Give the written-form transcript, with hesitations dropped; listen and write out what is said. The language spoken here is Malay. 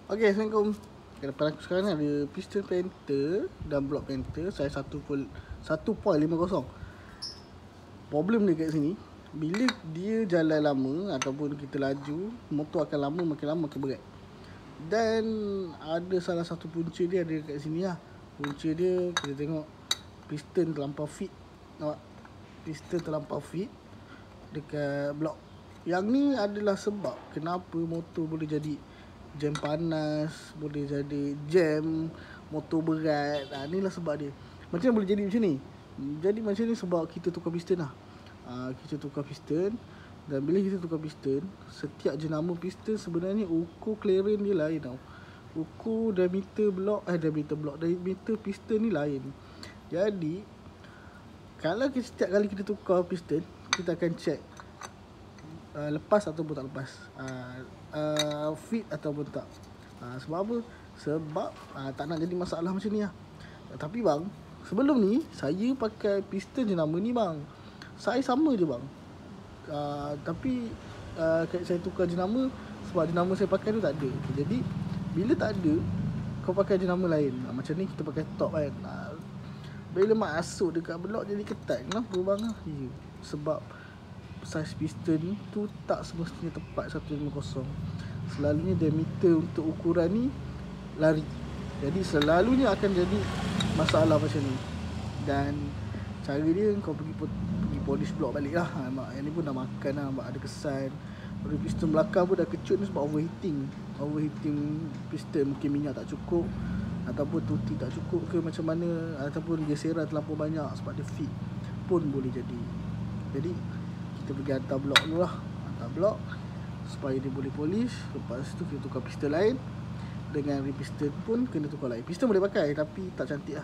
Okay, Assalamualaikum. Depan aku sekarang ni ada piston Panther dan block Panther saya 1.50. Problem dia kat sini, bila dia jalan lama ataupun kita laju, motor akan makin lama makin berat. Dan ada salah satu punca dia ada kat sini lah. Punca dia kita tengok piston terlampau fit. Nampak? Piston terlampau fit dekat block. Yang ni adalah sebab kenapa motor boleh jadi jam panas, boleh jadi jam motor berat. Inilah sebab dia. Macam mana boleh jadi macam ni? Jadi macam ni sebab kita tukar piston lah. Kita tukar piston. Dan bila kita tukar piston, setiap jenama piston sebenarnya ukur clearance dia lain tau. Ukur diameter piston ni lain. Jadi kalau setiap kali kita tukar piston, kita akan check lepas ataupun tak lepas, fit ataupun tak. Sebab apa? Sebab tak nak jadi masalah macam ni lah. Tapi bang, sebelum ni saya pakai piston jenama ni bang. Saiz sama je bang. Tapi saya tukar jenama sebab jenama saya pakai tu tak ada. Jadi bila tak ada, kau pakai jenama lain. Macam ni kita pakai top kan. Bila masuk dekat blok jadi ketat. Kenapa bang? Sebab saiz piston tu tak semestinya tepat 150. Selalunya diameter untuk ukuran ni lari. Jadi selalunya akan jadi masalah macam ni. Dan cara dia kau pergi polish blok balik lah. Yang ni pun dah makan lah, ada kesan. Dari piston belakang pun dah kecut ni sebab overheating piston. Mungkin minyak tak cukup, ataupun tuti tak cukup ke macam mana, ataupun geseran terlampau banyak sebab dia fit pun boleh jadi. Jadi kita pergi hantar blok dulu lah. Hantar blok supaya dia boleh polish. Lepas tu kita tukar piston lain. Dengan piston pun kena tukar lain. Piston boleh pakai tapi tak cantik lah.